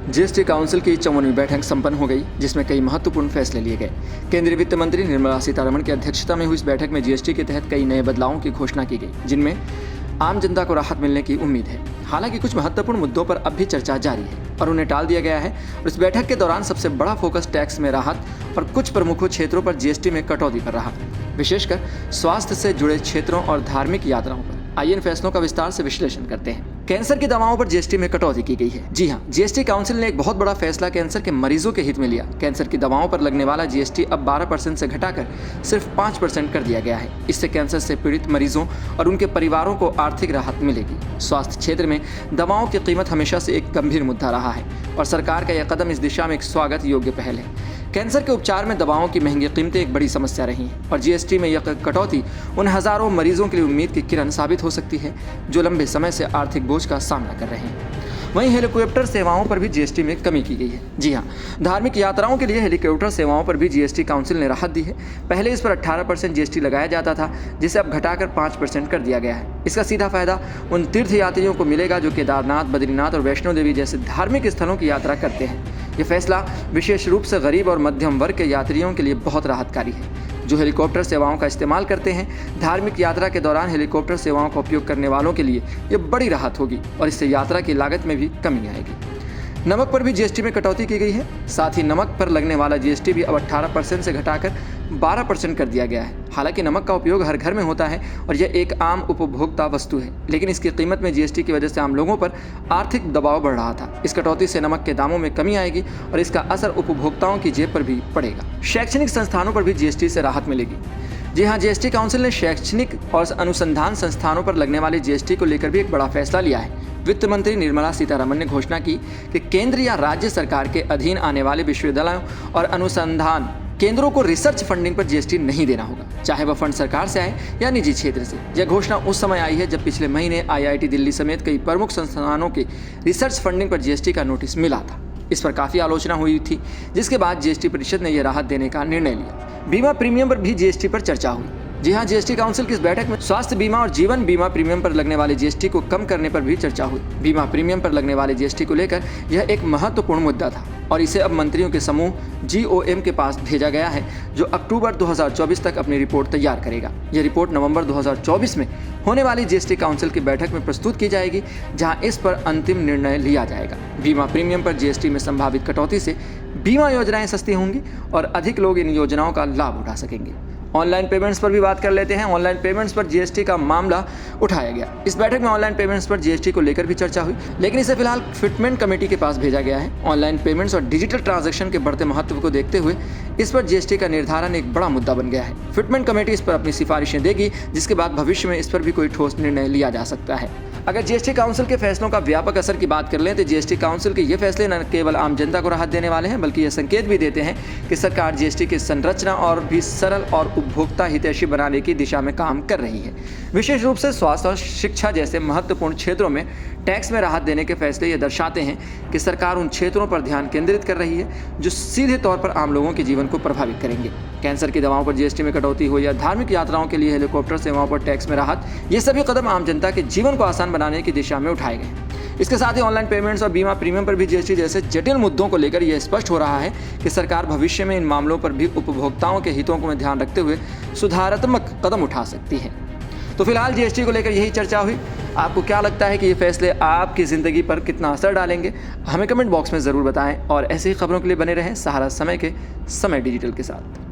GST council की 54वीं बैठक संपन्न हो गई, जिसमें कई महत्वपूर्ण फैसले लिए गए। केंद्रीय वित्त मंत्री निर्मला सीतारमण की अध्यक्षता में हुई इस बैठक में जीएसटी के तहत कई नए बदलावों की घोषणा की गई, जिनमें आम जनता को राहत मिलने की उम्मीद है। हालांकि कुछ महत्वपूर्ण मुद्दों पर अब भी चर्चा जारी है और उन्हें टाल दिया गया है। और इस बैठक के दौरान सबसे बड़ा फोकस टैक्स में राहत और कुछ प्रमुख क्षेत्रों पर जीएसटी में कटौती पर रहा, विशेषकर स्वास्थ्य से जुड़े क्षेत्रों और धार्मिक यात्राओं पर। आइए इन फैसलों का विस्तार से विश्लेषण करते हैं। कैंसर की दवाओं पर जीएसटी में कटौती की गई है। जी हां, जीएसटी काउंसिल ने एक बहुत बड़ा फैसला कैंसर के मरीजों के हित में लिया। कैंसर की दवाओं पर लगने वाला जीएसटी अब 12% से घटाकर सिर्फ 5% कर दिया गया है। इससे कैंसर से पीड़ित मरीजों और उनके परिवारों को आर्थिक राहत मिलेगी। स्वास्थ्य क्षेत्र में दवाओं की कीमत हमेशा से एक गंभीर मुद्दा रहा है और सरकार का यह कदम इस दिशा में एक स्वागत योग्य पहल है। कैंसर के उपचार में दवाओं की महंगी कीमतें एक बड़ी समस्या रही हैं और जीएसटी में यह कटौती उन हजारों मरीजों के लिए उम्मीद की किरण साबित हो सकती है जो लंबे समय से आर्थिक बोझ का सामना कर रहे हैं। वहीं हेलीकॉप्टर सेवाओं पर भी जीएसटी में कमी की गई है। जी हां, धार्मिक यात्राओं के लिए हेलीकॉप्टर सेवाओं पर भी जीएसटी काउंसिल ने राहत दी है। पहले इस पर 18% जीएसटी लगाया जाता था, जिसे अब घटाकर 5% कर दिया गया है। इसका सीधा फायदा उन तीर्थयात्रियों को मिलेगा जो केदारनाथ, बद्रीनाथ और वैष्णो देवी जैसे धार्मिक स्थलों की यात्रा करते हैं। ये फैसला विशेष रूप से गरीब और मध्यम वर्ग के यात्रियों के लिए बहुत राहतकारी है जो हेलीकॉप्टर सेवाओं का इस्तेमाल करते हैं। धार्मिक यात्रा के दौरान हेलीकॉप्टर सेवाओं का उपयोग करने वालों के लिए ये बड़ी राहत होगी और इससे यात्रा की लागत में भी कमी आएगी। नमक पर भी जीएसटी में कटौती की गई है। साथ ही नमक पर लगने वाला जीएसटी भी अब 18% से घटाकर 12% कर दिया गया है। हालांकि नमक का उपयोग हर घर में होता है और यह एक आम उपभोक्ता वस्तु है, लेकिन इसकी कीमत में जीएसटी की वजह से आम लोगों पर आर्थिक दबाव बढ़ रहा था। इस कटौती से नमक के दामों में कमी आएगी और इसका असर उपभोक्ताओं की जेब पर भी पड़ेगा। शैक्षणिक संस्थानों पर भी जीएसटी से राहत मिलेगी। जी हां, जीएसटी काउंसिल ने शैक्षणिक और अनुसंधान संस्थानों पर लगने वाले जीएसटी को लेकर भी एक बड़ा फैसला लिया है। वित्त मंत्री निर्मला सीतारमण ने घोषणा की कि केंद्र या राज्य सरकार के अधीन आने वाले विश्वविद्यालयों और अनुसंधान केंद्रों को रिसर्च फंडिंग पर जीएसटी नहीं देना होगा, चाहे वह फंड सरकार से आए या निजी क्षेत्र से। यह घोषणा उस समय आई है जब पिछले महीने आईआईटी दिल्ली समेत कई प्रमुख संस्थानों के रिसर्च फंडिंग पर जीएसटी का नोटिस मिला था। इस पर काफ़ी आलोचना हुई थी, जिसके बाद जीएसटी परिषद ने यह राहत देने का निर्णय लिया। बीमा प्रीमियम पर भी जीएसटी पर चर्चा हुई। जी हां, जीएसटी काउंसिल की इस बैठक में स्वास्थ्य बीमा और जीवन बीमा प्रीमियम पर लगने वाले जीएसटी को कम करने पर भी चर्चा हुई। बीमा प्रीमियम पर लगने वाले जीएसटी को लेकर यह एक महत्वपूर्ण मुद्दा था और इसे अब मंत्रियों के समूह GOM के पास भेजा गया है, जो अक्टूबर 2024 तक अपनी रिपोर्ट तैयार करेगा। यह रिपोर्ट नवंबर 2024 में होने वाली जीएसटी काउंसिल की बैठक में प्रस्तुत की जाएगी, जहां इस पर अंतिम निर्णय लिया जाएगा। बीमा प्रीमियम पर जीएसटी में संभावित कटौती से बीमा योजनाएं सस्ती होंगी और अधिक लोग इन योजनाओं का लाभ उठा सकेंगे। ऑनलाइन पेमेंट्स पर भी बात कर लेते हैं। ऑनलाइन पेमेंट्स पर जीएसटी का मामला उठाया गया। इस बैठक में ऑनलाइन पेमेंट्स पर जीएसटी को लेकर भी चर्चा हुई, लेकिन इसे फिलहाल फिटमेंट कमेटी के पास भेजा गया है। ऑनलाइन पेमेंट्स और डिजिटल ट्रांजैक्शन के बढ़ते महत्व को देखते हुए इस पर जीएसटी का निर्धारण एक बड़ा मुद्दा बन गया है। फिटमेंट कमेटी इस पर अपनी सिफारिशें देगी, जिसके बाद भविष्य में इस पर भी कोई ठोस निर्णय लिया जा सकता है। अगर जीएसटी काउंसिल के फैसलों का व्यापक असर की बात कर लें तो जीएसटी काउंसिल के ये फैसले न केवल आम जनता को राहत देने वाले हैं, बल्कि ये संकेत भी देते हैं कि सरकार जीएसटी की संरचना और भी सरल और उपभोक्ता हितैषी बनाने की दिशा में काम कर रही है। विशेष रूप से स्वास्थ्य और शिक्षा जैसे महत्वपूर्ण क्षेत्रों में टैक्स में राहत देने के फैसले ये दर्शाते हैं कि सरकार उन क्षेत्रों पर ध्यान केंद्रित कर रही है जो सीधे तौर पर आम लोगों के जीवन को प्रभावित करेंगे। कैंसर की दवाओं पर जीएसटी में कटौती हो या धार्मिक यात्राओं के लिए हेलीकॉप्टर सेवाओं पर टैक्स में राहत, ये सभी कदम आम जनता के जीवन को आसान बनाने की दिशा में उठाए गए। इसके साथ ही ऑनलाइन पेमेंट्स और बीमा प्रीमियम पर भी जीएसटी जैसे जटिल मुद्दों को लेकर यह स्पष्ट हो रहा है कि सरकार भविष्य में इन मामलों पर भी उपभोक्ताओं के हितों को में ध्यान रखते हुए सुधारात्मक कदम उठा सकती है। तो फिलहाल जीएसटी को लेकर यही चर्चा हुई। आपको क्या लगता है कि ये फैसले आपकी ज़िंदगी पर कितना असर डालेंगे? हमें कमेंट बॉक्स में ज़रूर बताएं और ऐसी ही खबरों के लिए बने रहें सहारा समय के समय डिजिटल के साथ।